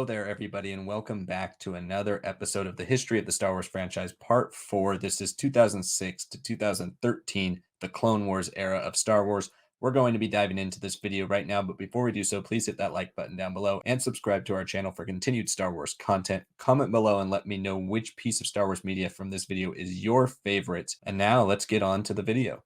there, everybody, and welcome back to another episode of the History of the Star Wars franchise, Part 4. This is 2006 to 2013, the Clone Wars era of Star Wars. We're going to be diving into this video right now, but before we do so, please hit that like button down below and subscribe to our channel for continued Star Wars content. Comment below and let me know which piece of Star Wars media from this video is your favorite. And now let's get on to the video.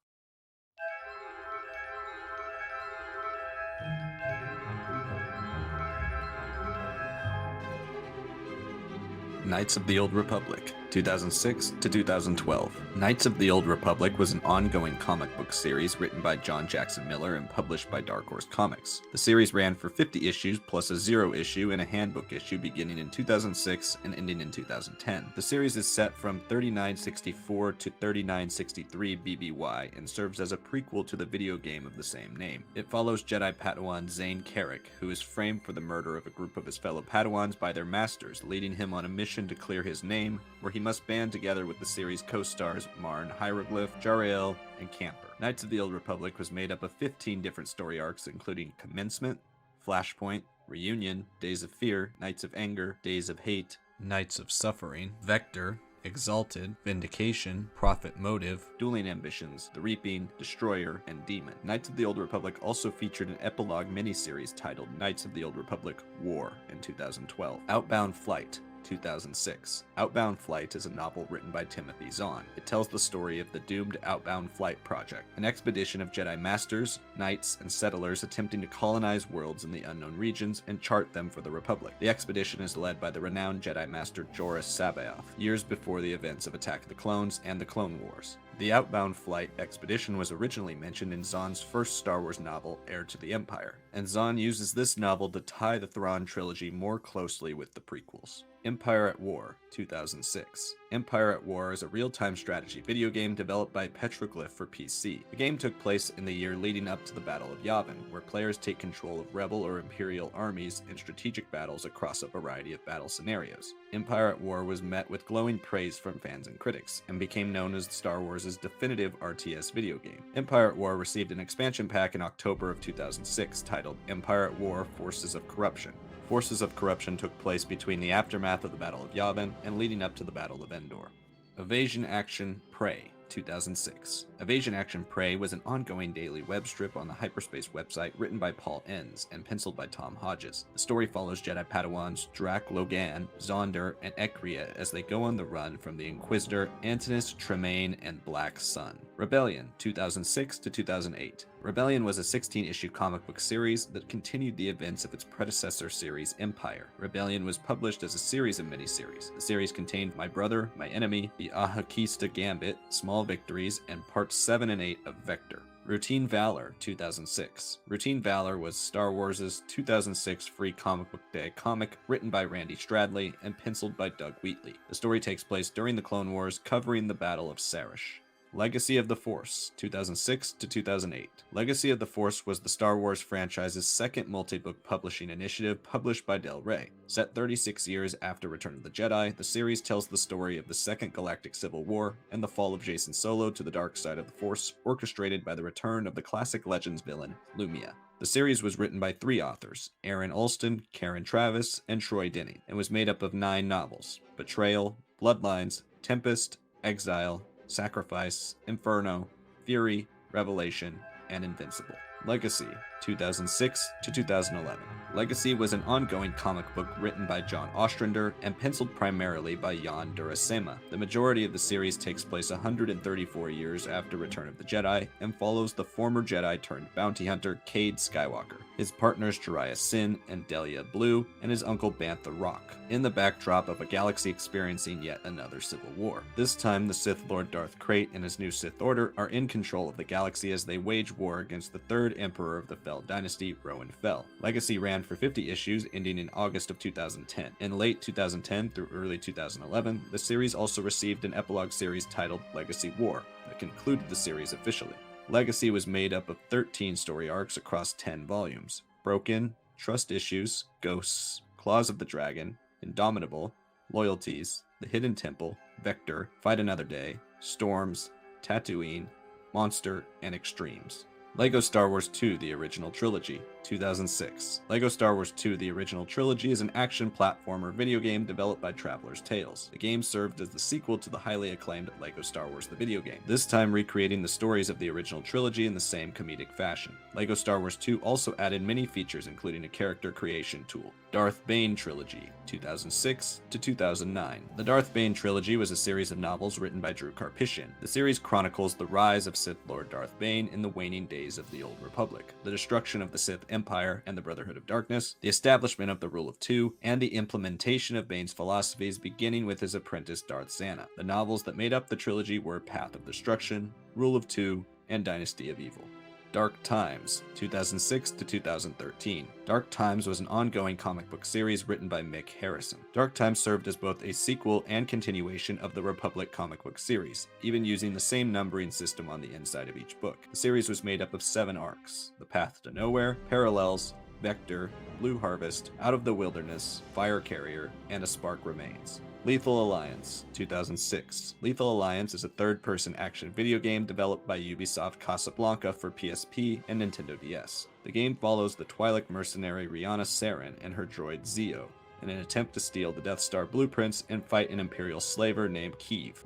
Knights of the Old Republic, 2006 to 2012. Knights of the Old Republic was an ongoing comic book series written by John Jackson Miller and published by Dark Horse Comics. The series ran for 50 issues plus a 0 issue and a handbook issue beginning in 2006 and ending in 2010. The series is set from 3964 to 3963 BBY and serves as a prequel to the video game of the same name. It follows Jedi Padawan Zane Carrick, who is framed for the murder of a group of his fellow Padawans by their masters, leading him on a mission to clear his name, where he must band together with the series co-stars Marn Hieroglyph, Jarael, and Camper. Knights of the Old Republic was made up of 15 different story arcs, including Commencement, Flashpoint, Reunion, Days of Fear, Nights of Anger, Days of Hate, Nights of Suffering, Vector, Exalted, Vindication, Prophet Motive, Dueling Ambitions, The Reaping, Destroyer, and Demon. Knights of the Old Republic also featured an epilogue miniseries titled Knights of the Old Republic War in 2012. Outbound Flight, 2006. Outbound Flight is a novel written by Timothy Zahn. It tells the story of the doomed Outbound Flight project, an expedition of Jedi Masters, Knights, and settlers attempting to colonize worlds in the unknown regions and chart them for the Republic. The expedition is led by the renowned Jedi Master Joruus C'baoth, years before the events of Attack of the Clones and the Clone Wars. The Outbound Flight expedition was originally mentioned in Zahn's first Star Wars novel, Heir to the Empire, and Zahn uses this novel to tie the Thrawn trilogy more closely with the prequels. Empire at War, 2006. Empire at War is a real-time strategy video game developed by Petroglyph for PC. The game took place in the year leading up to the Battle of Yavin, where players take control of Rebel or Imperial armies in strategic battles across a variety of battle scenarios. Empire at War was met with glowing praise from fans and critics, and became known as Star Wars' definitive RTS video game. Empire at War received an expansion pack in October of 2006 titled Empire at War: Forces of Corruption. Forces of Corruption took place between the aftermath of the Battle of Yavin and leading up to the Battle of Endor. Evasion Action Prey, 2006. Evasion Action Prey was an ongoing daily web strip on the Hyperspace website written by Paul Enns and penciled by Tom Hodges. The story follows Jedi Padawans Drak Logan, Zonder, and Ekria as they go on the run from the Inquisitor, Antinous, Tremaine, and Black Sun. Rebellion, 2006 to 2008. Rebellion was a 16-issue comic book series that continued the events of its predecessor series, Empire. Rebellion was published as a series of miniseries. The series contained My Brother, My Enemy, The Ahakista Gambit, Small Victories, and Parts 7 and 8 of Vector. Routine Valor, 2006. Routine Valor was Star Wars' 2006 free comic book day comic written by Randy Stradley and penciled by Doug Wheatley. The story takes place during the Clone Wars, covering the Battle of Sarish. Legacy of the Force, 2006 to 2008. Legacy of the Force was the Star Wars franchise's second multi-book publishing initiative published by Del Rey. Set 36 years after Return of the Jedi, the series tells the story of the Second Galactic Civil War and the fall of Jacen Solo to the dark side of the Force, orchestrated by the return of the classic Legends villain, Lumia. The series was written by 3 authors, Aaron Alston, Karen Travis, and Troy Denning, and was made up of 9 novels: Betrayal, Bloodlines, Tempest, Exile, Sacrifice, Inferno, Fury, Revelation, and Invincible. Legacy, 2006 to 2011. Legacy was an ongoing comic book written by John Ostrander and penciled primarily by Jan Durasema. The majority of the series takes place 134 years after Return of the Jedi and follows the former Jedi turned bounty hunter Cade Skywalker, his partners Jariah Sin and Delia Blue, and his uncle Bantha Rock, in the backdrop of a galaxy experiencing yet another civil war. This time, the Sith Lord Darth Krayt and his new Sith Order are in control of the galaxy as they wage war against the third Emperor of the Fel Dynasty, Rowan Fel. Legacy ran for 50 issues, ending in August of 2010. In late 2010 through early 2011, the series also received an epilogue series titled Legacy War that concluded the series officially. Legacy was made up of 13 story arcs across 10 volumes: Broken, Trust Issues, Ghosts, Claws of the Dragon, Indomitable, Loyalties, The Hidden Temple, Vector, Fight Another Day, Storms, Tatooine, Monster, and Extremes. LEGO Star Wars II: The Original Trilogy, 2006. LEGO Star Wars 2: The Original Trilogy is an action platformer video game developed by Traveller's Tales. The game served as the sequel to the highly acclaimed LEGO Star Wars the video game, this time recreating the stories of the original trilogy in the same comedic fashion. LEGO Star Wars 2 also added many features including a character creation tool. Darth Bane Trilogy, 2006 to 2009. The Darth Bane Trilogy was a series of novels written by Drew Karpyshyn. The series chronicles the rise of Sith Lord Darth Bane in the waning days of the Old Republic, the destruction of the Sith Empire and the Brotherhood of Darkness, the establishment of the Rule of Two, and the implementation of Bane's philosophies beginning with his apprentice Darth Zana. The novels that made up the trilogy were Path of Destruction, Rule of Two, and Dynasty of Evil. Dark Times, 2006 to 2013. Dark Times was an ongoing comic book series written by Mick Harrison. Dark Times served as both a sequel and continuation of the Republic comic book series, even using the same numbering system on the inside of each book. The series was made up of 7 arcs: The Path to Nowhere, Parallels, Vector, Blue Harvest, Out of the Wilderness, Fire Carrier, and A Spark Remains. Lethal Alliance, 2006. Lethal Alliance is a third-person action video game developed by Ubisoft Casablanca for PSP and Nintendo DS. The game follows the Twi'lek mercenary Rihanna Saren and her droid Zeo in an attempt to steal the Death Star blueprints and fight an Imperial slaver named Keeve.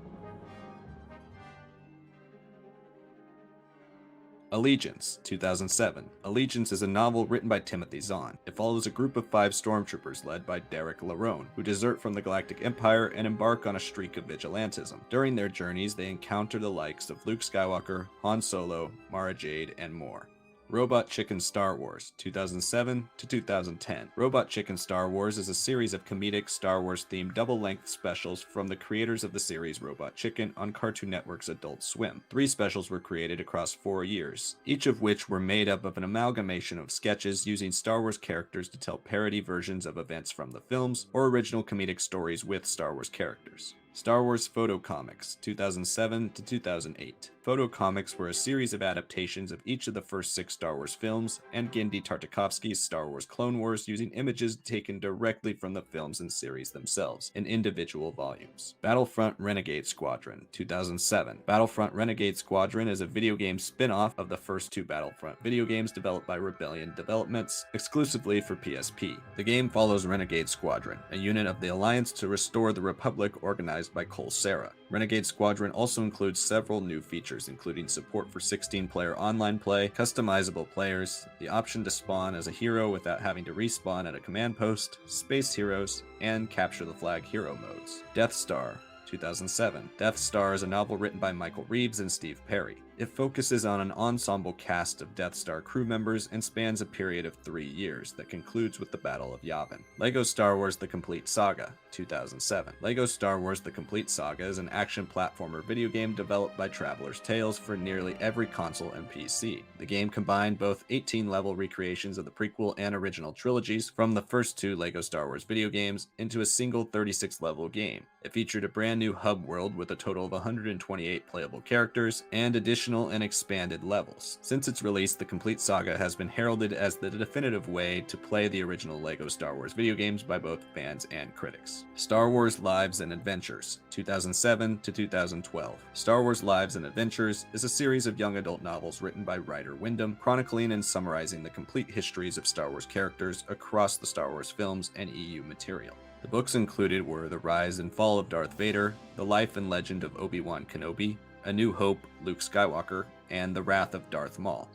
Allegiance, 2007. Allegiance is a novel written by Timothy Zahn. It follows a group of 5 stormtroopers led by Derek Larone, who desert from the Galactic Empire and embark on a streak of vigilantism. During their journeys, they encounter the likes of Luke Skywalker, Han Solo, Mara Jade, and more. Robot Chicken Star Wars, 2007 to 2010. Robot Chicken Star Wars is a series of comedic Star Wars-themed double-length specials from the creators of the series Robot Chicken on Cartoon Network's Adult Swim. 3 specials were created across 4 years, each of which were made up of an amalgamation of sketches using Star Wars characters to tell parody versions of events from the films or original comedic stories with Star Wars characters. Star Wars PhotoComics, 2007 to 2008. PhotoComics were a series of adaptations of each of the first 6 Star Wars films, and Genndy Tartakovsky's Star Wars Clone Wars using images taken directly from the films and series themselves, in individual volumes. Battlefront Renegade Squadron, 2007. Battlefront Renegade Squadron is a video game spin-off of the first 2 Battlefront video games developed by Rebellion Developments, exclusively for PSP. The game follows Renegade Squadron, a unit of the Alliance to restore the Republic organized by Cole Serra. Renegade Squadron also includes several new features, including support for 16-player online play, customizable players, the option to spawn as a hero without having to respawn at a command post, space heroes, and capture the flag hero modes. Death Star, 2007. Death Star is a novel written by Michael Reeves and Steve Perry. It focuses on an ensemble cast of Death Star crew members and spans a period of 3 years that concludes with the Battle of Yavin. LEGO Star Wars The Complete Saga, 2007. LEGO Star Wars The Complete Saga is an action platformer video game developed by Traveller's Tales for nearly every console and PC. The game combined both 18-level recreations of the prequel and original trilogies from the first 2 LEGO Star Wars video games into a single 36-level game. It featured a brand new hub world with a total of 128 playable characters and additional and expanded levels. Since its release, The Complete Saga has been heralded as the definitive way to play the original LEGO Star Wars video games by both fans and critics. Star Wars Lives and Adventures, 2007 to 2012. Star Wars Lives and Adventures is a series of young adult novels written by Ryder Wyndham, chronicling and summarizing the complete histories of Star Wars characters across the Star Wars films and EU material. The books included were The Rise and Fall of Darth Vader, The Life and Legend of Obi-Wan Kenobi, A New Hope, Luke Skywalker, and The Wrath of Darth Maul.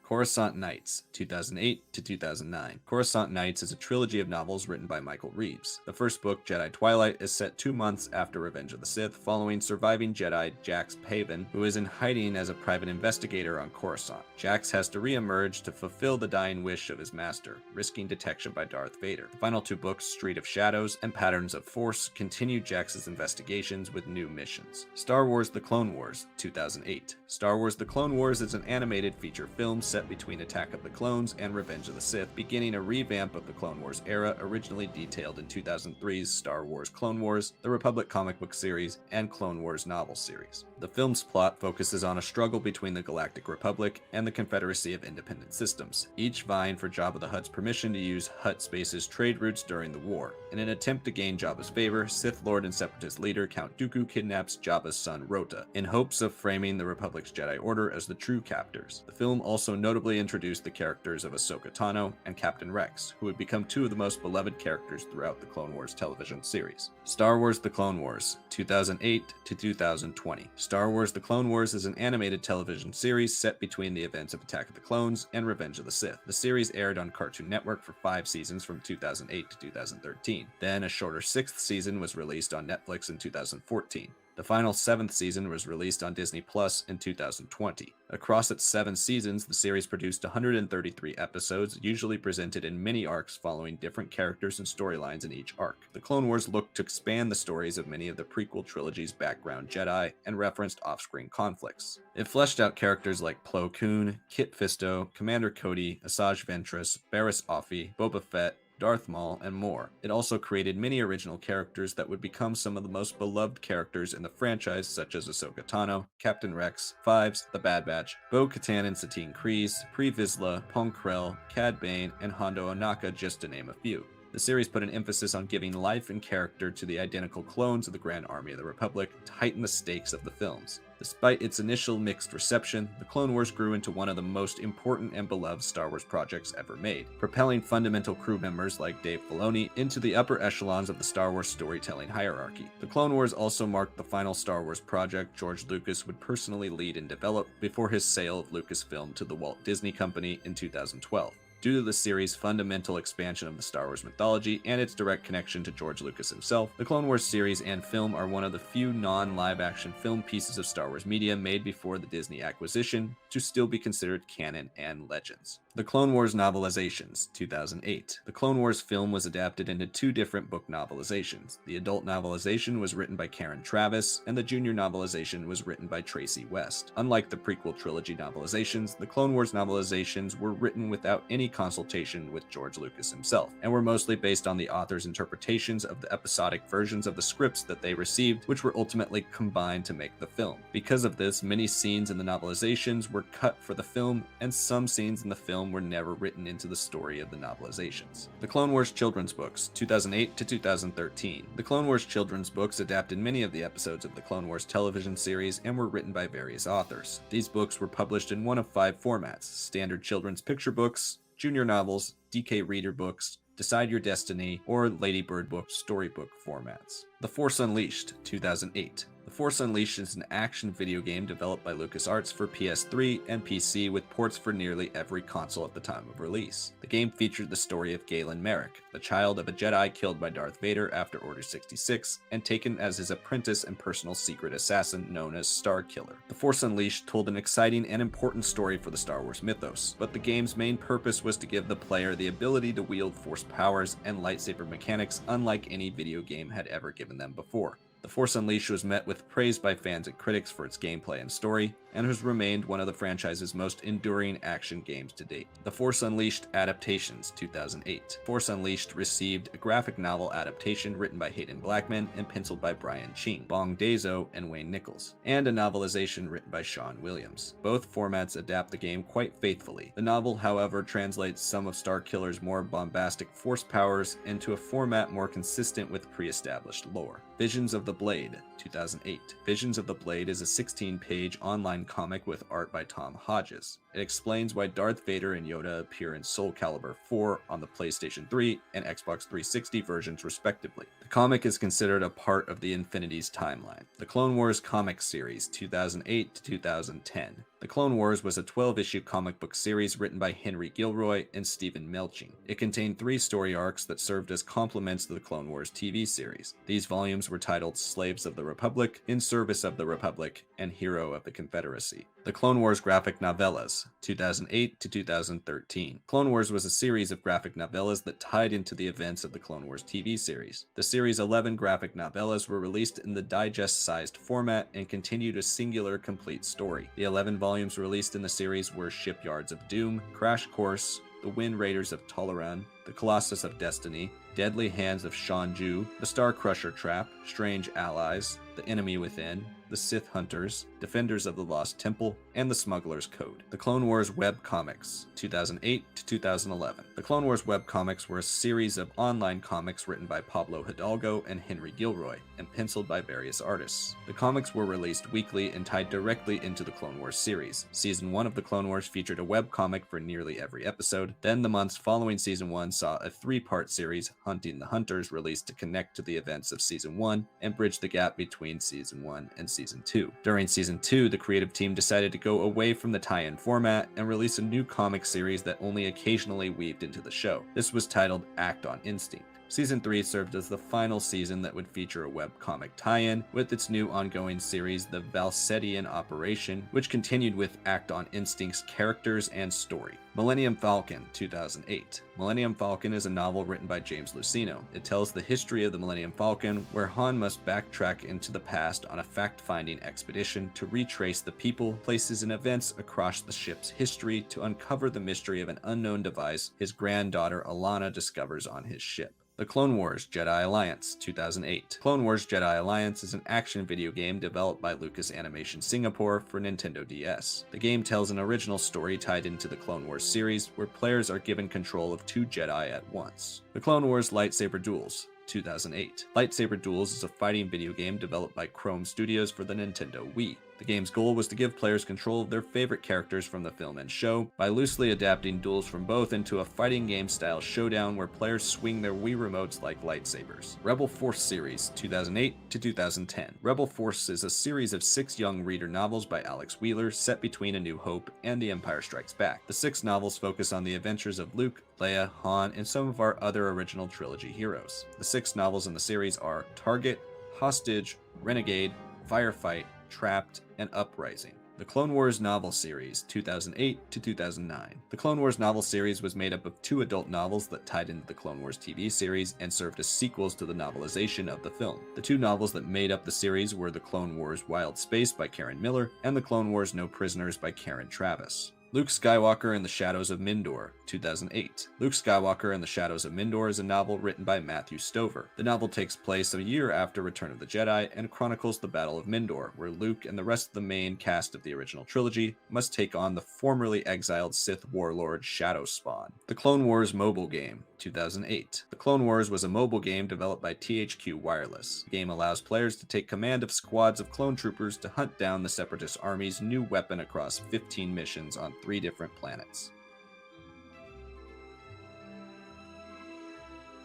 Coruscant Nights, 2008 to 2009. Coruscant Nights is a trilogy of novels written by Michael Reeves. The first book, Jedi Twilight, is set 2 months after Revenge of the Sith, following surviving Jedi Jax Paven, who is in hiding as a private investigator on Coruscant. Jax has to re-emerge to fulfill the dying wish of his master, risking detection by Darth Vader. The final 2 books, Street of Shadows and Patterns of Force, continue Jax's investigations with new missions. Star Wars The Clone Wars, 2008. Star Wars The Clone Wars is an animated feature film set set between Attack of the Clones and Revenge of the Sith, beginning a revamp of the Clone Wars era originally detailed in 2003's Star Wars Clone Wars, the Republic comic book series, and Clone Wars novel series. The film's plot focuses on a struggle between the Galactic Republic and the Confederacy of Independent Systems, each vying for Jabba the Hutt's permission to use Hutt Space's trade routes during the war. In an attempt to gain Jabba's favor, Sith Lord and Separatist leader Count Dooku kidnaps Jabba's son Rota, in hopes of framing the Republic's Jedi Order as the true captors. The film also notably introduced the characters of Ahsoka Tano and Captain Rex, who would become two of the most beloved characters throughout the Clone Wars television series. Star Wars The Clone Wars, 2008 to 2020. Star Wars The Clone Wars is an animated television series set between the events of Attack of the Clones and Revenge of the Sith. The series aired on Cartoon Network for 5 seasons from 2008 to 2013. Then a shorter 6th season was released on Netflix in 2014. The final 7th season was released on Disney Plus in 2020. Across its 7 seasons, the series produced 133 episodes, usually presented in mini arcs following different characters and storylines in each arc. The Clone Wars looked to expand the stories of many of the prequel trilogy's background Jedi and referenced off-screen conflicts. It fleshed out characters like Plo Koon, Kit Fisto, Commander Cody, Asajj Ventress, Barriss Offee, Boba Fett, Darth Maul, and more. It also created many original characters that would become some of the most beloved characters in the franchise, such as Ahsoka Tano, Captain Rex, Fives, The Bad Batch, Bo-Katan and Satine Kryze, Pre Vizsla, Pong Krell, Cad Bane, and Hondo Ohnaka, just to name a few. The series put an emphasis on giving life and character to the identical clones of the Grand Army of the Republic to heighten the stakes of the films. Despite its initial mixed reception, The Clone Wars grew into one of the most important and beloved Star Wars projects ever made, propelling fundamental crew members like Dave Filoni into the upper echelons of the Star Wars storytelling hierarchy. The Clone Wars also marked the final Star Wars project George Lucas would personally lead and develop before his sale of Lucasfilm to the Walt Disney Company in 2012. Due to the series' fundamental expansion of the Star Wars mythology and its direct connection to George Lucas himself, the Clone Wars series and film are one of the few non-live-action film pieces of Star Wars media made before the Disney acquisition to still be considered canon and legends. The Clone Wars Novelizations, 2008. The Clone Wars film was adapted into 2 different book novelizations. The adult novelization was written by Karen Traviss, and the junior novelization was written by Tracy West. Unlike the prequel trilogy novelizations, the Clone Wars novelizations were written without any consultation with George Lucas himself, and were mostly based on the author's interpretations of the episodic versions of the scripts that they received, which were ultimately combined to make the film. Because of this, many scenes in the novelizations were cut for the film, and some scenes in the film were never written into the story of the novelizations. The Clone Wars Children's Books, 2008 to 2013. The Clone Wars Children's Books adapted many of the episodes of the Clone Wars television series and were written by various authors. These books were published in one of 5 formats: standard children's picture books, junior novels, DK Reader books, Decide Your Destiny, or Lady Bird book storybook formats. The Force Unleashed, 2008. The Force Unleashed is an action video game developed by LucasArts for PS3 and PC with ports for nearly every console at the time of release. The game featured the story of Galen Marek, the child of a Jedi killed by Darth Vader after Order 66 and taken as his apprentice and personal secret assassin known as Starkiller. The Force Unleashed told an exciting and important story for the Star Wars mythos, but the game's main purpose was to give the player the ability to wield Force powers and lightsaber mechanics unlike any video game had ever given them before. The Force Unleashed was met with praise by fans and critics for its gameplay and story, and has remained one of the franchise's most enduring action games to date. The Force Unleashed Adaptations, 2008. Force Unleashed received a graphic novel adaptation written by Hayden Blackman and penciled by Brian Ching, Bong Dazo, and Wayne Nichols, and a novelization written by Sean Williams. Both formats adapt the game quite faithfully. The novel, however, translates some of Starkiller's more bombastic Force powers into a format more consistent with pre-established lore. Visions of the Blade, 2008. Visions of the Blade is a 16-page online comic with art by Tom Hodges. It explains why Darth Vader and Yoda appear in Soul Calibur 4 on the PlayStation 3 and Xbox 360 versions respectively. The comic is considered a part of the Infinities timeline. The Clone Wars comic series, 2008 to 2010. The Clone Wars was a 12-issue comic book series written by Henry Gilroy and Stephen Melching. It contained 3 story arcs that served as complements to the Clone Wars TV series. These volumes were titled Slaves of the Republic, In Service of the Republic, and Hero of the Confederacy. The Clone Wars graphic novellas, 2008 to 2013. Clone Wars was a series of graphic novellas that tied into the events of the Clone Wars TV series. The series' 11 graphic novellas were released in the digest-sized format and continued a singular complete story. The 11 volumes released in the series were Shipyards of Doom, Crash Course, The Wind Raiders of Tolaran, The Colossus of Destiny, Deadly Hands of Shanju, The Star Crusher Trap, Strange Allies, The Enemy Within, The Sith Hunters, Defenders of the Lost Temple, and The Smuggler's Code. The Clone Wars Webcomics, 2008 to 2011. The Clone Wars webcomics were a series of online comics written by Pablo Hidalgo and Henry Gilroy, and penciled by various artists. The comics were released weekly and tied directly into the Clone Wars series. Season 1 of the Clone Wars featured a webcomic for nearly every episode. Then the months following Season 1 saw a 3-part series, Hunting the Hunters, released to connect to the events of Season 1 and bridge the gap between Season 1 and Season 2. During Season 2, the creative team decided to go away from the tie-in format and release a new comic series that only occasionally weaved into the show. This was titled Act on Instinct. Season 3 served as the final season that would feature a webcomic tie-in with its new ongoing series, The Valsetian Operation, which continued with Act on Instinct's characters and story. Millennium Falcon, 2008. Millennium Falcon is a novel written by James Luceno. It tells the history of the Millennium Falcon, where Han must backtrack into the past on a fact-finding expedition to retrace the people, places, and events across the ship's history to uncover the mystery of an unknown device his granddaughter Alana discovers on his ship. The Clone Wars Jedi Alliance, 2008. Clone Wars Jedi Alliance is an action video game developed by Lucas Animation Singapore for Nintendo DS. The game tells an original story tied into the Clone Wars series, where players are given control of 2 Jedi at once. The Clone Wars Lightsaber Duels, 2008. Lightsaber Duels is a fighting video game developed by Chrome Studios for the Nintendo Wii. The game's goal was to give players control of their favorite characters from the film and show by loosely adapting duels from both into a fighting game style showdown where players swing their Wii remotes like lightsabers. Rebel Force Series, 2008 to 2010. Rebel Force is a series of 6 young reader novels by Alex Wheeler set between A New Hope and The Empire Strikes Back. The 6 novels focus on the adventures of Luke, Leia, Han, and some of our other original trilogy heroes. The 6 novels in the series are Target, Hostage, Renegade, Firefight, Trapped, and Uprising. The Clone Wars novel series, 2008 to 2009. The Clone Wars novel series was made up of 2 adult novels that tied into the Clone Wars TV series and served as sequels to the novelization of the film. The 2 novels that made up the series were The Clone Wars Wild Space by Karen Miller and The Clone Wars No Prisoners by Karen Travis. Luke Skywalker and the Shadows of Mindor, 2008. Luke Skywalker and the Shadows of Mindor is a novel written by Matthew Stover. The novel takes place a year after Return of the Jedi and chronicles the Battle of Mindor, where Luke and the rest of the main cast of the original trilogy must take on the formerly exiled Sith warlord Shadow Spawn. The Clone Wars mobile game, 2008. The Clone Wars was a mobile game developed by THQ Wireless. The game allows players to take command of squads of clone troopers to hunt down the Separatist Army's new weapon across 15 missions on 3 different planets.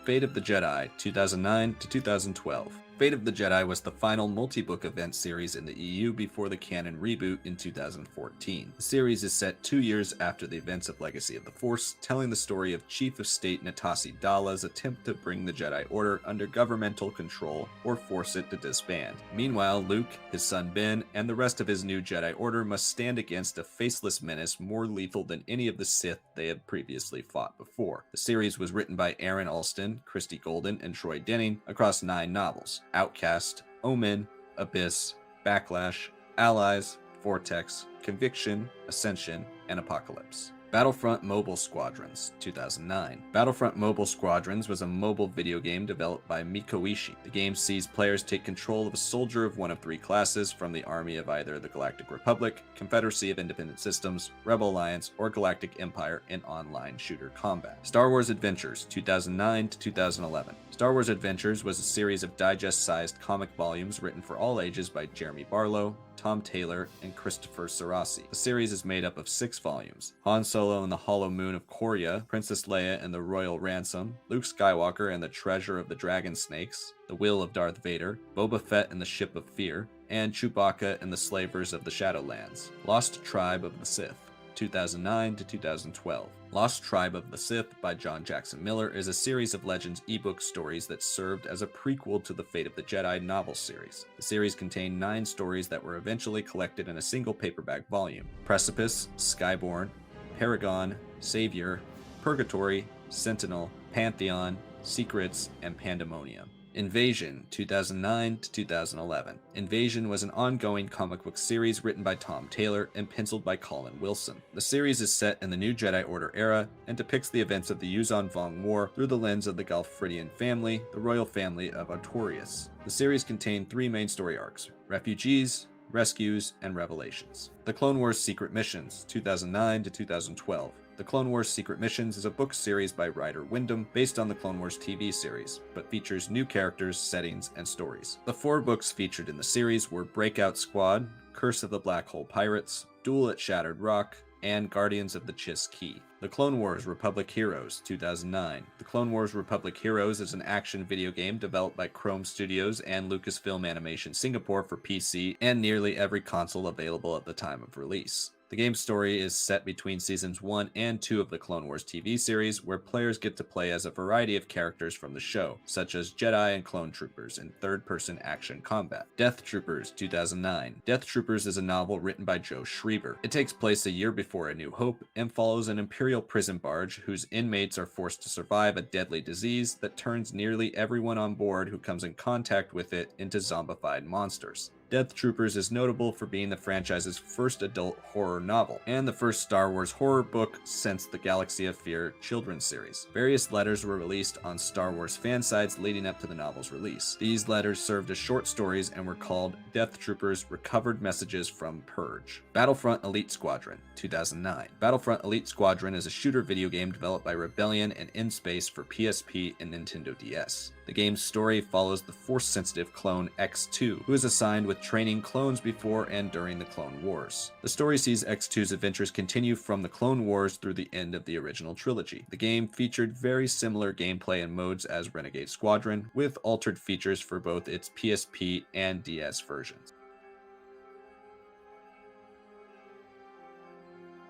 Fate of the Jedi, 2009 to 2012. Fate of the Jedi was the final multi-book event series in the EU before the canon reboot in 2014. The series is set 2 years after the events of Legacy of the Force, telling the story of Chief of State Natasi Dalla's attempt to bring the Jedi Order under governmental control or force it to disband. Meanwhile, Luke, his son Ben, and the rest of his new Jedi Order must stand against a faceless menace more lethal than any of the Sith they had previously fought before. The series was written by Aaron Alston, Christy Golden, and Troy Denning across 9 novels: Outcast, Omen, Abyss, Backlash, Allies, Vortex, Conviction, Ascension, and Apocalypse. Battlefront Mobile Squadrons, 2009. Battlefront Mobile Squadrons was a mobile video game developed by Mikoishi. The game sees players take control of a soldier of one of 3 classes from the army of either the Galactic Republic, Confederacy of Independent Systems, Rebel Alliance, or Galactic Empire in online shooter combat. Star Wars Adventures, 2009 to 2011. Star Wars Adventures was a series of digest-sized comic volumes written for all ages by Jeremy Barlow, Tom Taylor, and Christopher Sarasi. The series is made up of 6 volumes: Han Solo and the Hollow Moon of Korea, Princess Leia and the Royal Ransom, Luke Skywalker and the Treasure of the Dragon Snakes, The Will of Darth Vader, Boba Fett and the Ship of Fear, and Chewbacca and the Slavers of the Shadowlands. Lost Tribe of the Sith, 2009 to 2012. Lost Tribe of the Sith by John Jackson Miller is a series of Legends ebook stories that served as a prequel to the Fate of the Jedi novel series. The series contained 9 stories that were eventually collected in a single paperback volume: Precipice, Skyborn, Paragon, Savior, Purgatory, Sentinel, Pantheon, Secrets, and Pandemonium. Invasion, 2009 to 2011. Invasion was an ongoing comic book series written by Tom Taylor and penciled by Colin Wilson. The series is set in the New Jedi Order era and depicts the events of the Yuzon Vong War through the lens of the Galfridian family, the royal family of Artorias. The series contained 3 main story arcs: Refugees, Rescues, and Revelations. The Clone Wars Secret Missions, 2009 to 2012. The Clone Wars Secret Missions is a book series by Ryder Wyndham based on the Clone Wars TV series, but features new characters, settings, and stories. The 4 books featured in the series were Breakout Squad, Curse of the Black Hole Pirates, Duel at Shattered Rock, and Guardians of the Chiss Key. The Clone Wars Republic Heroes, 2009. The Clone Wars Republic Heroes is an action video game developed by Chrome Studios and Lucasfilm Animation Singapore for PC and nearly every console available at the time of release. The game's story is set between seasons 1 and 2 of the Clone Wars TV series, where players get to play as a variety of characters from the show, such as Jedi and clone troopers in third-person action combat. Death Troopers, 2009. Death Troopers is a novel written by Joe Schreiber. It takes place a year before A New Hope and follows an Imperial prison barge whose inmates are forced to survive a deadly disease that turns nearly everyone on board who comes in contact with it into zombified monsters. Death Troopers is notable for being the franchise's first adult horror novel, and the first Star Wars horror book since the Galaxy of Fear children's series. Various letters were released on Star Wars fan sites leading up to the novel's release. These letters served as short stories and were called Death Troopers Recovered Messages from Purge. Battlefront Elite Squadron, 2009. Battlefront Elite Squadron is a shooter video game developed by Rebellion and In Space for PSP and Nintendo DS. The game's story follows the Force-sensitive clone X2, who is assigned with training clones before and during the Clone Wars. The story sees X2's adventures continue from the Clone Wars through the end of the original trilogy. The game featured very similar gameplay and modes as Renegade Squadron, with altered features for both its PSP and DS versions.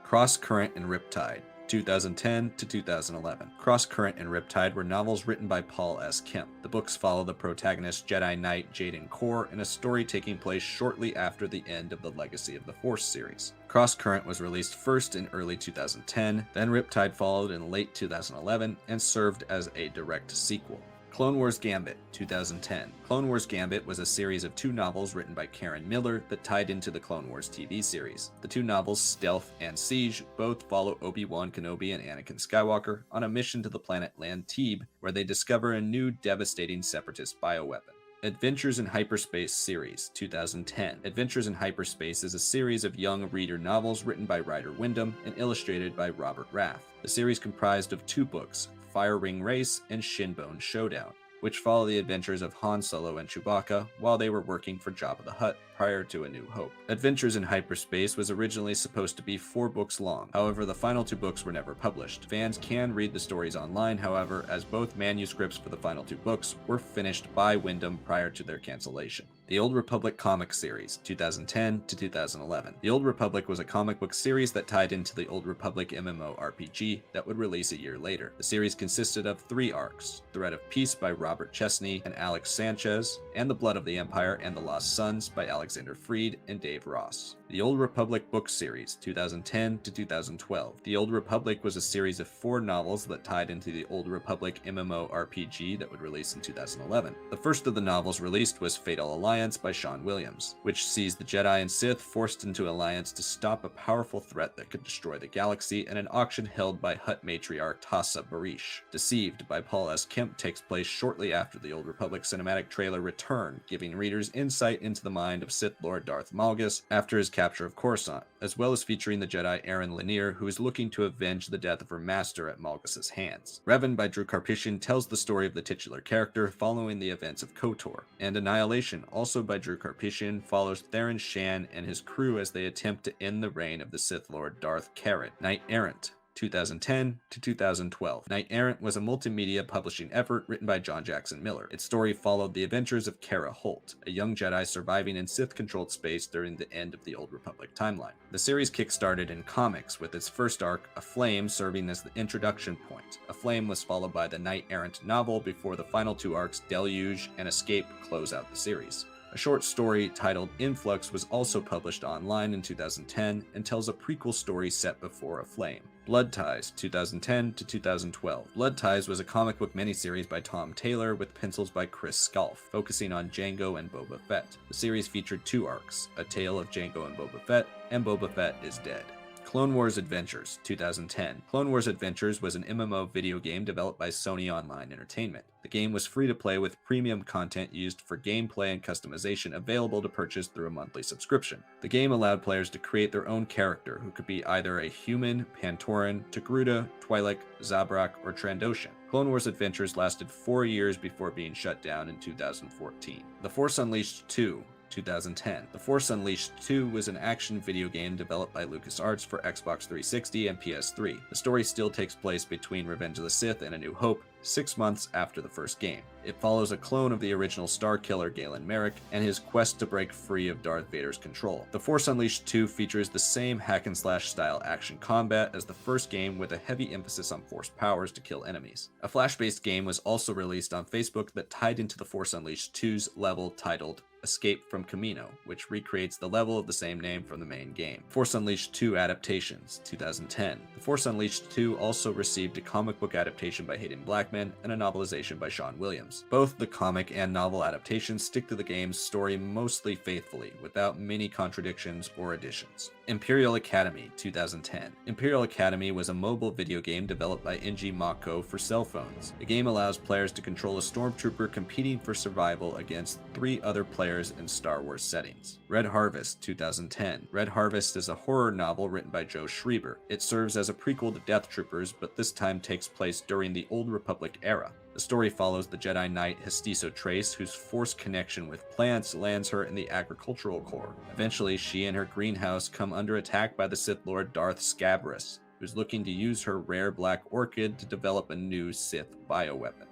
Crosscurrent and Riptide, 2010 to 2011. Crosscurrent and Riptide were novels written by Paul S. Kemp. The books follow the protagonist Jedi Knight Jaden Korr in a story taking place shortly after the end of the Legacy of the Force series. Crosscurrent was released first in early 2010, then Riptide followed in late 2011 and served as a direct sequel. Clone Wars Gambit, 2010. Clone Wars Gambit was a series of 2 novels written by Karen Miller that tied into the Clone Wars TV series. The 2 novels, Stealth and Siege, both follow Obi-Wan Kenobi and Anakin Skywalker on a mission to the planet Lantebe, where they discover a new devastating separatist bioweapon. Adventures in Hyperspace series, 2010. Adventures in Hyperspace is a series of young reader novels written by Ryder Wyndham and illustrated by Robert Rath. The series comprised of 2 books, Fire Ring Race and Shinbone Showdown, which follow the adventures of Han Solo and Chewbacca while they were working for Jabba the Hutt prior to A New Hope. Adventures in Hyperspace was originally supposed to be 4 books long, however the final 2 books were never published. Fans can read the stories online, however, as both manuscripts for the final 2 books were finished by Wyndham prior to their cancellation. The Old Republic Comic Series, 2010 to 2011. The Old Republic was a comic book series that tied into the Old Republic MMORPG that would release a year later. The series consisted of 3 arcs: Thread of Peace by Robert Chesney and Alex Sanchez, and The Blood of the Empire and the Lost Sons by Alexander Freed and Dave Ross. The Old Republic Book Series, 2010 to 2012. The Old Republic was a series of 4 novels that tied into the Old Republic MMORPG that would release in 2011. The first of the novels released was Fatal Alliance by Sean Williams, which sees the Jedi and Sith forced into alliance to stop a powerful threat that could destroy the galaxy at an auction held by Hutt matriarch Tassa Barish. Deceived by Paul S. Kemp takes place shortly after the Old Republic cinematic trailer Return, giving readers insight into the mind of Sith Lord Darth Malgus after his capture of Coruscant, as well as featuring the Jedi Aaron Lanier, who is looking to avenge the death of her master at Malgus's hands. Revan by Drew Karpyshyn tells the story of the titular character following the events of KOTOR, and Annihilation, also by Drew Karpyshyn, follows Theron Shan and his crew as they attempt to end the reign of the Sith Lord Darth Caret. Knight Errant, 2010 to 2012. Knight Errant was a multimedia publishing effort written by John Jackson Miller. Its story followed the adventures of Kara Holt, a young Jedi surviving in Sith-controlled space during the end of the Old Republic timeline. The series kickstarted in comics, with its first arc, A Flame, serving as the introduction point. A Flame was followed by the Knight Errant novel before the final 2 arcs, Deluge and Escape, close out the series. A short story titled Influx was also published online in 2010 and tells a prequel story set before A Flame. Blood Ties, 2010 to 2012. Blood Ties was a comic book miniseries by Tom Taylor with pencils by Chris Scalf, focusing on Jango and Boba Fett. The series featured 2 arcs, A Tale of Jango and Boba Fett, and Boba Fett is Dead. Clone Wars Adventures, 2010. Clone Wars Adventures was an MMO video game developed by Sony Online Entertainment. The game was free to play with premium content used for gameplay and customization available to purchase through a monthly subscription. The game allowed players to create their own character, who could be either a human, Pantoran, Togruta, Twi'lek, Zabrak, or Trandoshan. Clone Wars Adventures lasted 4 years before being shut down in 2014. The Force Unleashed 2, 2010. The Force Unleashed 2 was an action video game developed by LucasArts for Xbox 360 and PS3. The story still takes place between Revenge of the Sith and A New Hope, 6 months after the first game. It follows a clone of the original Starkiller Galen Marek and his quest to break free of Darth Vader's control. The Force Unleashed 2 features the same hack-and-slash style action combat as the first game, with a heavy emphasis on Force powers to kill enemies. A Flash-based game was also released on Facebook that tied into the Force Unleashed 2's level titled Escape from Camino, which recreates the level of the same name from the main game. Force Unleashed 2 Adaptations, 2010. The Force Unleashed 2 also received a comic book adaptation by Hayden Blackman and a novelization by Sean Williams. Both the comic and novel adaptations stick to the game's story mostly faithfully, without many contradictions or additions. Imperial Academy, 2010. Imperial Academy was a mobile video game developed by NG Mako for cell phones. The game allows players to control a stormtrooper competing for survival against 3 other players in Star Wars settings. Red Harvest, 2010. Red Harvest is a horror novel written by Joe Schreiber. It serves as a prequel to Death Troopers, but this time takes place during the Old Republic era. The story follows the Jedi Knight Hestiso Trace, whose force connection with plants lands her in the agricultural core. Eventually, she and her greenhouse come under attack by the Sith Lord Darth Scabrous, who's looking to use her rare black orchid to develop a new Sith bioweapon.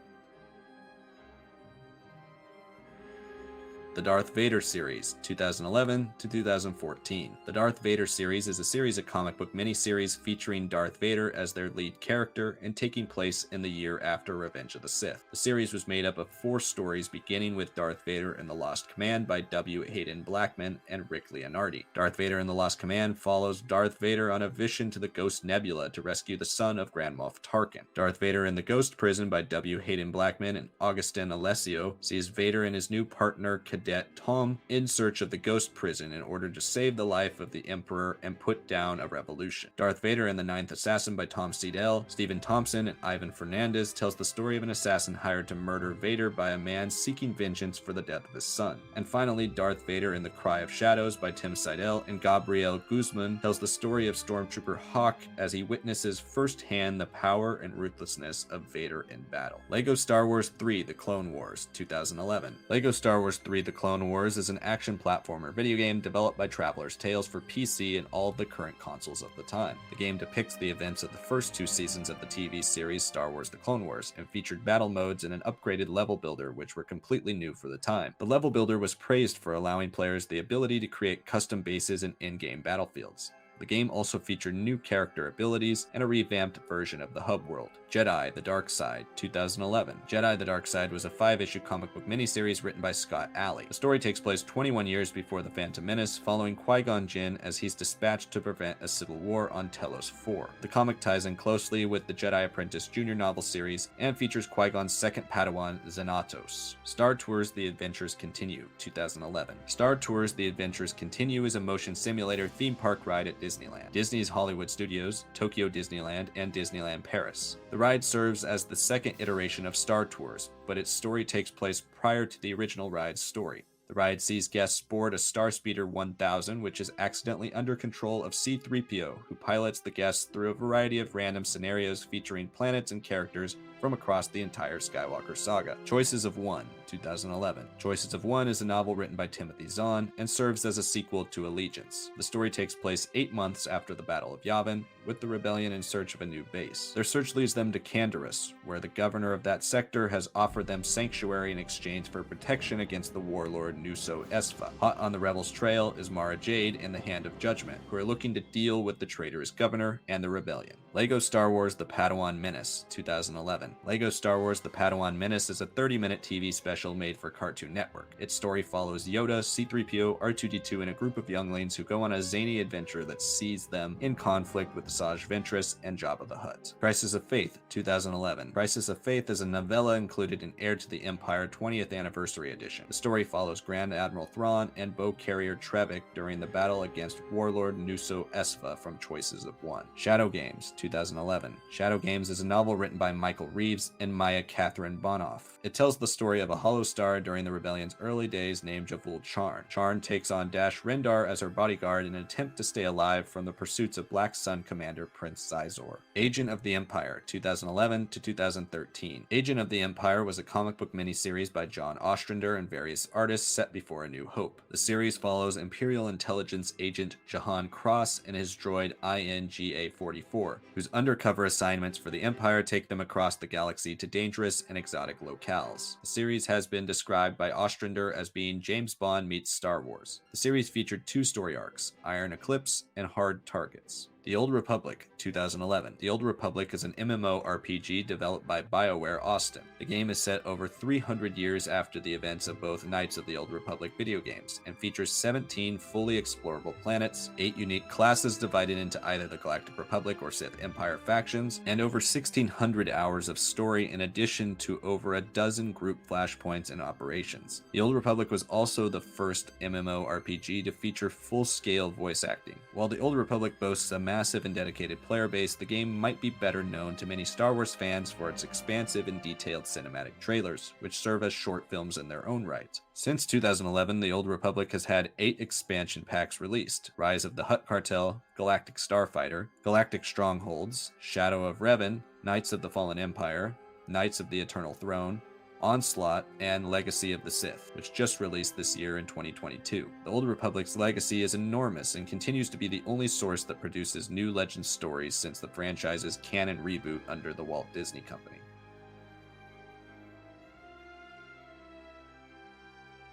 The Darth Vader series, 2011 to 2014. The Darth Vader series is a series of comic book miniseries featuring Darth Vader as their lead character and taking place in the year after Revenge of the Sith. The series was made up of 4 stories, beginning with Darth Vader and the Lost Command by W. Hayden Blackman and Rick Leonardi. Darth Vader and the Lost Command follows Darth Vader on a mission to the Ghost Nebula to rescue the son of Grand Moff Tarkin. Darth Vader in the Ghost Prison by W. Hayden Blackman and Augustin Alessio sees Vader and his new partner, Cadet Tom, in search of the Ghost Prison in order to save the life of the Emperor and put down a revolution. Darth Vader and the Ninth Assassin by Tom Seidel, Stephen Thompson, and Ivan Fernandez tells the story of an assassin hired to murder Vader by a man seeking vengeance for the death of his son. And finally, Darth Vader in the Cry of Shadows by Tim Seidel and Gabriel Guzman tells the story of Stormtrooper Hawk as he witnesses firsthand the power and ruthlessness of Vader in battle. LEGO Star Wars 3: The Clone Wars, 2011. LEGO Star Wars 3: The Clone Wars is an action platformer video game developed by Traveler's Tales for PC and all of the current consoles of the time. The game depicts the events of the first 2 seasons of the TV series Star Wars: The Clone Wars and featured battle modes and an upgraded level builder, which were completely new for the time. The level builder was praised for allowing players the ability to create custom bases and in-game battlefields. The game also featured new character abilities and a revamped version of the hub world. Jedi: The Dark Side, 2011. Jedi: The Dark Side was a 5-issue comic book miniseries written by Scott Alley. The story takes place 21 years before the Phantom Menace, following Qui-Gon Jinn as he's dispatched to prevent a civil war on Telos 4. The comic ties in closely with the Jedi Apprentice Junior novel series and features Qui-Gon's second Padawan, Xanatos. Star Tours: The Adventures Continue, 2011. Star Tours: The Adventures Continue is a motion simulator theme park ride at Disneyland, Disney's Hollywood Studios, Tokyo Disneyland, and Disneyland Paris. The ride serves as the second iteration of Star Tours, but its story takes place prior to the original ride's story. The ride sees guests board a Starspeeder 1000, which is accidentally under control of C-3PO, who pilots the guests through a variety of random scenarios featuring planets and characters from across the entire Skywalker saga. Choices of One, 2011. Choices of One is a novel written by Timothy Zahn and serves as a sequel to Allegiance. The story takes place 8 months after the Battle of Yavin, with the rebellion in search of a new base. Their search leads them to Canderous, where the governor of that sector has offered them sanctuary in exchange for protection against the warlord Nuso Esfa. Hot on the Rebels' trail is Mara Jade and the Hand of Judgment, who are looking to deal with the traitorous governor and the rebellion. LEGO Star Wars The Padawan Menace, 2011. LEGO Star Wars The Padawan Menace is a 30-minute TV special made for Cartoon Network. Its story follows Yoda, C-3PO, R2-D2, and a group of younglings who go on a zany adventure that sees them in conflict with Asajj Ventress and Jabba the Hutt. Crisis of Faith, 2011. Crisis of Faith is a novella included in Heir to the Empire 20th Anniversary Edition. The story follows Grand Admiral Thrawn and bow carrier Trevik during the battle against Warlord Nuso Esfa from Choices of One. Shadow Games, 2011. Shadow Games is a novel written by Michael Reeves and Maya Catherine Bonoff. It tells the story of a Hollow Star during the rebellion's early days named Javul Charn. Charn takes on Dash Rendar as her bodyguard in an attempt to stay alive from the pursuits of Black Sun Commander Prince Xizor. Agent of the Empire, 2011 to 2013. Agent of the Empire was a comic book miniseries by John Ostrander and various artists set before A New Hope. The series follows Imperial Intelligence agent Jahan Cross and his droid INGA-44, whose undercover assignments for the Empire take them across the galaxy to dangerous and exotic locales. The series has been described by Ostrander as being James Bond meets Star Wars. The series featured 2 story arcs, Iron Eclipse and Hard Targets. The Old Republic, 2011. The Old Republic is an MMORPG developed by BioWare Austin. The game is set over 300 years after the events of both Knights of the Old Republic video games, and features 17 fully explorable planets, 8 unique classes divided into either the Galactic Republic or Sith Empire factions, and over 1,600 hours of story in addition to over a dozen group flashpoints and operations. The Old Republic was also the first MMORPG to feature full-scale voice acting. While the Old Republic boasts a massive and dedicated player base, the game might be better known to many Star Wars fans for its expansive and detailed cinematic trailers, which serve as short films in their own right. Since 2011, the Old Republic has had 8 expansion packs released: Rise of the Hutt Cartel, Galactic Starfighter, Galactic Strongholds, Shadow of Revan, Knights of the Fallen Empire, Knights of the Eternal Throne, Onslaught, and Legacy of the Sith, which just released this year in 2022. The Old Republic's legacy is enormous and continues to be the only source that produces new Legends stories since the franchise's canon reboot under the Walt Disney Company.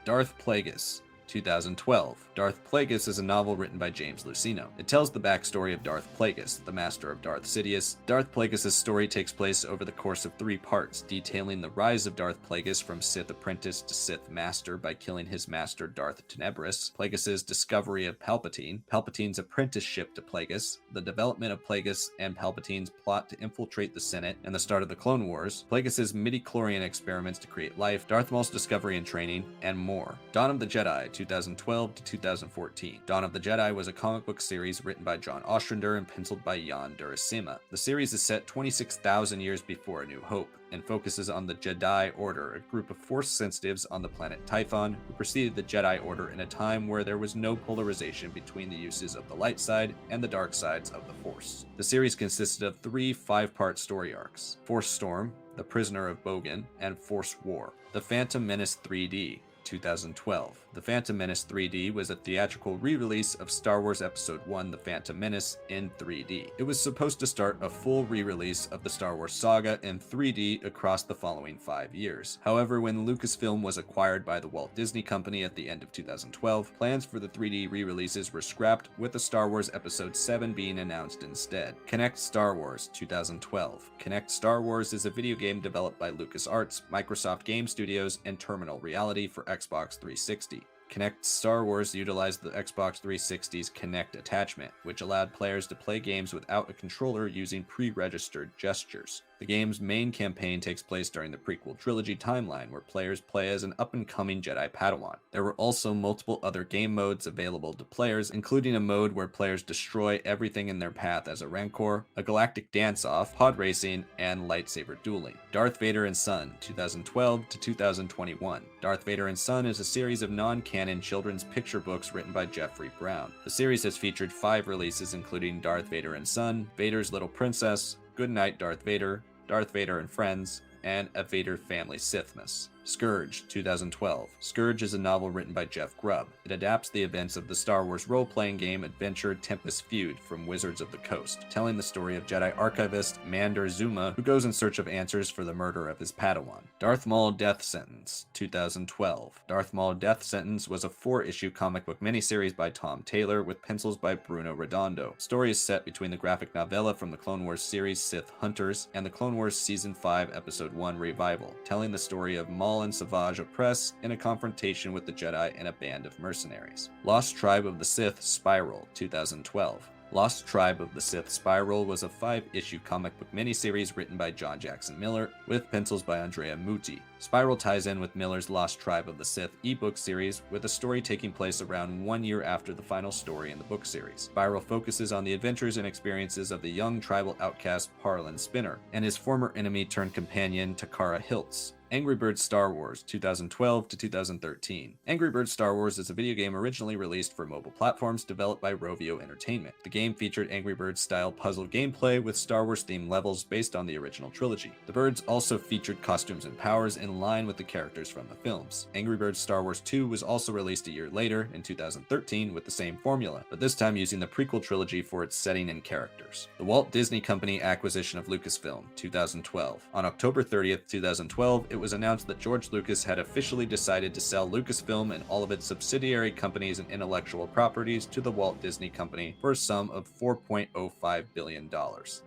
Darth Plagueis, 2012. Darth Plagueis is a novel written by James Luceno. It tells the backstory of Darth Plagueis, the master of Darth Sidious. Darth Plagueis' story takes place over the course of 3 parts, detailing the rise of Darth Plagueis from Sith apprentice to Sith master by killing his master Darth Tenebris, Plagueis' discovery of Palpatine, Palpatine's apprenticeship to Plagueis, the development of Plagueis and Palpatine's plot to infiltrate the Senate, and the start of the Clone Wars, Plagueis' midi-chlorian experiments to create life, Darth Maul's discovery and training, and more. Dawn of the Jedi, 2012 to 2014. Dawn of the Jedi was a comic book series written by John Ostrander and penciled by Jan Durasima. The series is set 26,000 years before A New Hope, and focuses on the Jedi Order, a group of Force sensitives on the planet Typhon who preceded the Jedi Order in a time where there was no polarization between the uses of the light side and the dark sides of the Force. The series consisted of 3 5-part story arcs: Force Storm, The Prisoner of Bogan, and Force War. The Phantom Menace 3D, 2012. The Phantom Menace 3D was a theatrical re-release of Star Wars Episode 1 The Phantom Menace in 3D. It was supposed to start a full re-release of the Star Wars saga in 3D across the following 5 years. However, when Lucasfilm was acquired by the Walt Disney Company at the end of 2012, plans for the 3D re-releases were scrapped, with the Star Wars Episode 7 being announced instead. Connect Star Wars, 2012. Connect Star Wars is a video game developed by LucasArts, Microsoft Game Studios, and Terminal Reality for Xbox 360. Connect Star Wars utilized the Xbox 360's Kinect attachment, which allowed players to play games without a controller using pre-registered gestures. The game's main campaign takes place during the prequel trilogy timeline, where players play as an up-and-coming Jedi Padawan. There were also multiple other game modes available to players, including a mode where players destroy everything in their path as a Rancor, a galactic dance-off, pod racing, and lightsaber dueling. Darth Vader and Son, 2012 to 2021. Darth Vader and Son is a series of non-canon children's picture books written by Jeffrey Brown. The series has featured 5 releases, including Darth Vader and Son, Vader's Little Princess, Good Night Darth Vader, Darth Vader and Friends, and A Vader Family Sithmas. Scourge, 2012. Scourge is a novel written by Jeff Grubb. It adapts the events of the Star Wars role-playing game adventure Tempest Feud from Wizards of the Coast, telling the story of Jedi archivist Mandor Zuma, who goes in search of answers for the murder of his Padawan. Darth Maul Death Sentence, 2012. Darth Maul Death Sentence was a 4-issue comic book miniseries by Tom Taylor with pencils by Bruno Redondo. The story is set between the graphic novella from the Clone Wars series Sith Hunters and the Clone Wars Season 5 Episode 1 Revival, telling the story of Maul and Savage Opress in a confrontation with the Jedi and a band of mercenaries. Lost Tribe of the Sith Spiral, 2012. Lost Tribe of the Sith Spiral was a 5-issue comic book miniseries written by John Jackson Miller with pencils by Andrea Muti. Spiral ties in with Miller's Lost Tribe of the Sith ebook series, with the story taking place around 1 year after the final story in the book series. Spiral focuses on the adventures and experiences of the young tribal outcast Parlin Spinner and his former enemy turned companion Takara Hiltz. Angry Birds Star Wars, 2012 to 2013. Angry Birds Star Wars is a video game originally released for mobile platforms developed by Rovio Entertainment. The game featured Angry Birds-style puzzle gameplay with Star Wars-themed levels based on the original trilogy. The birds also featured costumes and powers in line with the characters from the films. Angry Birds Star Wars 2 was also released a year later, in 2013, with the same formula, but this time using the prequel trilogy for its setting and characters. The Walt Disney Company acquisition of Lucasfilm, 2012. On October 30th, 2012, it was announced that George Lucas had officially decided to sell Lucasfilm and all of its subsidiary companies and intellectual properties to the Walt Disney Company for a sum of $4.05 billion.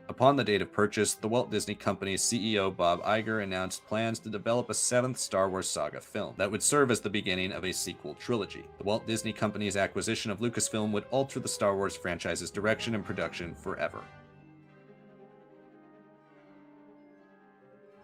Upon the date of purchase, the Walt Disney Company's CEO Bob Iger announced plans to develop a 7th Star Wars saga film that would serve as the beginning of a sequel trilogy. The Walt Disney Company's acquisition of Lucasfilm would alter the Star Wars franchise's direction and production forever.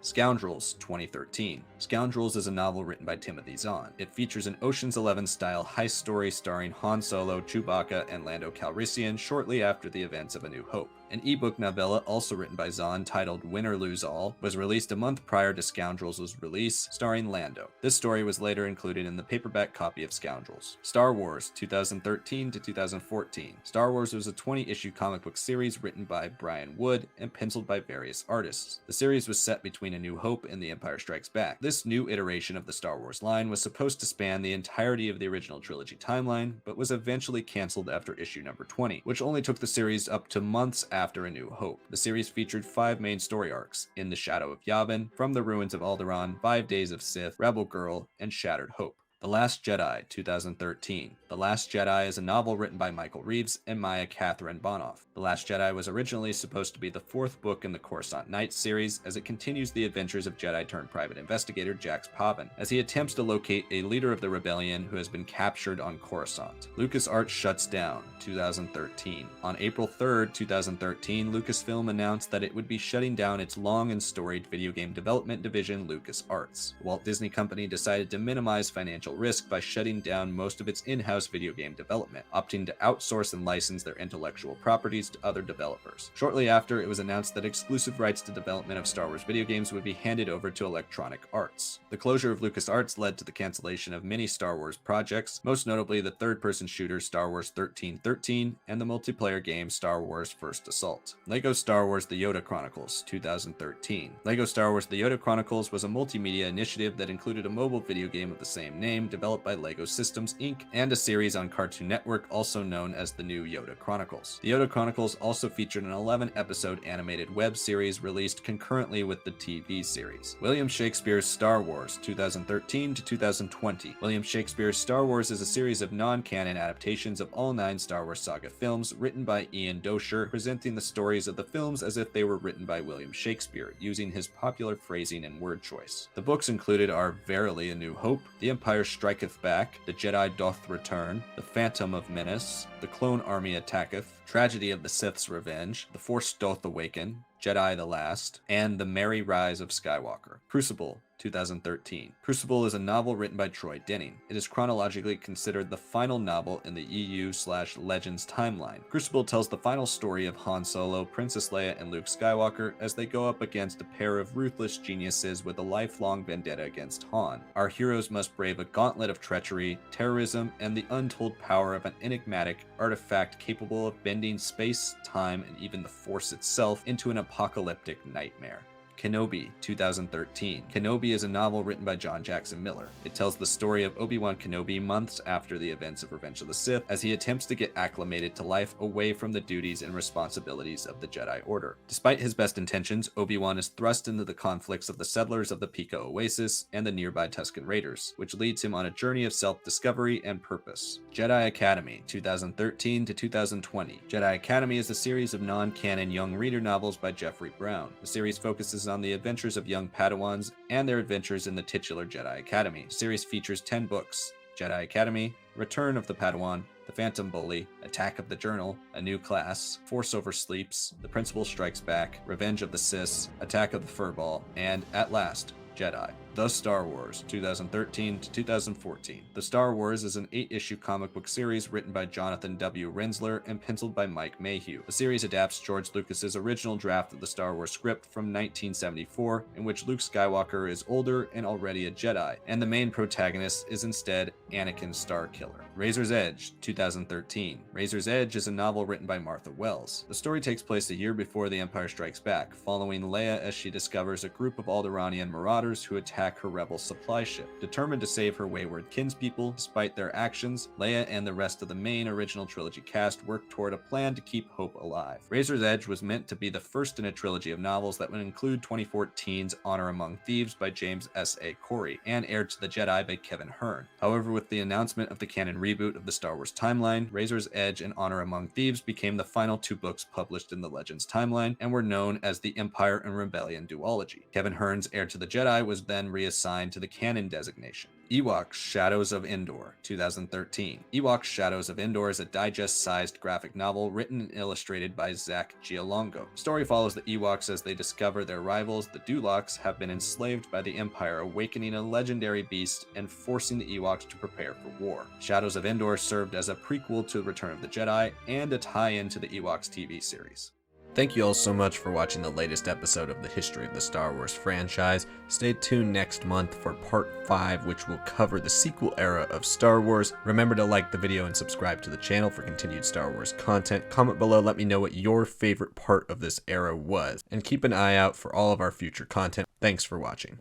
Scoundrels, 2013. Scoundrels is a novel written by Timothy Zahn. It features an Ocean's 11-style heist story starring Han Solo, Chewbacca, and Lando Calrissian shortly after the events of A New Hope. An ebook novella also written by Zahn titled Win or Lose All was released a month prior to Scoundrels' release, starring Lando. This story was later included in the paperback copy of Scoundrels. Star Wars, 2013 to 2014. Star Wars was a 20-issue comic book series written by Brian Wood and penciled by various artists. The series was set between A New Hope and The Empire Strikes Back. This new iteration of the Star Wars line was supposed to span the entirety of the original trilogy timeline, but was eventually canceled after issue number 20, which only took the series up to months after A New Hope. The series featured 5 main story arcs: In the Shadow of Yavin, From the Ruins of Alderaan, 5 Days of Sith, Rebel Girl, and Shattered Hope. The Last Jedi, 2013. The Last Jedi is a novel written by Michael Reeves and Maya Catherine Bonoff. The Last Jedi was originally supposed to be the 4th book in the Coruscant Nights series, as it continues the adventures of Jedi-turned-private investigator Jax Pavin, as he attempts to locate a leader of the rebellion who has been captured on Coruscant. LucasArts shuts down, 2013. On April 3rd, 2013, Lucasfilm announced that it would be shutting down its long and storied video game development division, LucasArts. The Walt Disney Company decided to minimize financial risk by shutting down most of its in-house video game development, opting to outsource and license their intellectual properties to other developers. Shortly after, it was announced that exclusive rights to development of Star Wars video games would be handed over to Electronic Arts. The closure of LucasArts led to the cancellation of many Star Wars projects, most notably the third-person shooter Star Wars 1313 and the multiplayer game Star Wars First Assault. LEGO Star Wars The Yoda Chronicles, 2013. LEGO Star Wars The Yoda Chronicles was a multimedia initiative that included a mobile video game of the same name developed by LEGO Systems Inc. and a series on Cartoon Network also known as The New Yoda Chronicles. The Yoda Chronicles also featured an 11-episode animated web series released concurrently with the TV series. William Shakespeare's Star Wars, 2013 to 2020. William Shakespeare's Star Wars is a series of non-canon adaptations of all 9 Star Wars saga films written by Ian Dosher, presenting the stories of the films as if they were written by William Shakespeare, using his popular phrasing and word choice. The books included are Verily A New Hope, The Empire Striketh Back, The Jedi Doth Return, The Phantom Menace, The Clone Army Attacketh, Tragedy of the Sith's Revenge, The Force Doth Awaken, Jedi the Last, and The Merry Rise of Skywalker. Crucible, 2013. Crucible is a novel written by Troy Denning. It is chronologically considered the final novel in the EU/Legends timeline. Crucible tells the final story of Han Solo, Princess Leia, and Luke Skywalker as they go up against a pair of ruthless geniuses with a lifelong vendetta against Han. Our heroes must brave a gauntlet of treachery, terrorism, and the untold power of an enigmatic artifact capable of bending space, time, and even the Force itself into an apocalyptic nightmare. Kenobi, 2013. Kenobi is a novel written by John Jackson Miller. It tells the story of Obi-Wan Kenobi months after the events of Revenge of the Sith, as he attempts to get acclimated to life away from the duties and responsibilities of the Jedi Order. Despite his best intentions, Obi-Wan is thrust into the conflicts of the settlers of the Pica Oasis and the nearby Tusken Raiders, which leads him on a journey of self-discovery and purpose. Jedi Academy, 2013 to 2020. Jedi Academy is a series of non-canon young reader novels by Jeffrey Brown. The series focuses on the adventures of young Padawans and their adventures in the titular Jedi Academy. The series features 10 books: Jedi Academy, Return of the Padawan, The Phantom Bully, Attack of the Journal, A New Class, Force Oversleeps, The Principal Strikes Back, Revenge of the Sith, Attack of the Furball, and at last, Jedi. The Star Wars, 2013 to 2014. The Star Wars is an 8-issue comic book series written by Jonathan W. Rensler and penciled by Mike Mayhew. The series adapts George Lucas's original draft of the Star Wars script from 1974, in which Luke Skywalker is older and already a Jedi, and the main protagonist is instead Anakin Starkiller. Razor's Edge, 2013. Razor's Edge is a novel written by Martha Wells. The story takes place a year before The Empire Strikes Back, following Leia as she discovers a group of Alderaanian marauders who attack her rebel supply ship. Determined to save her wayward kinspeople, despite their actions, Leia and the rest of the main original trilogy cast work toward a plan to keep hope alive. Razor's Edge was meant to be the first in a trilogy of novels that would include 2014's Honor Among Thieves by James S.A. Corey and Heir to the Jedi by Kevin Hearn. However, with the announcement of the canon reboot of the Star Wars timeline, Razor's Edge and Honor Among Thieves became the final 2 books published in the Legends timeline and were known as the Empire and Rebellion duology. Kevin Hearn's Heir to the Jedi was then reassigned to the canon designation. Ewoks Shadows of Endor, 2013. Ewoks Shadows of Endor is a digest-sized graphic novel written and illustrated by Zach Gialongo. The story follows the Ewoks as they discover their rivals, the Duloks, have been enslaved by the Empire, awakening a legendary beast and forcing the Ewoks to prepare for war. Shadows of Endor served as a prequel to Return of the Jedi and a tie-in to the Ewoks TV series. Thank you all so much for watching the latest episode of the History of the Star Wars franchise. Stay tuned next month for part 5, which will cover the sequel era of Star Wars. Remember to like the video and subscribe to the channel for continued Star Wars content. Comment below, let me know what your favorite part of this era was, and keep an eye out for all of our future content. Thanks for watching.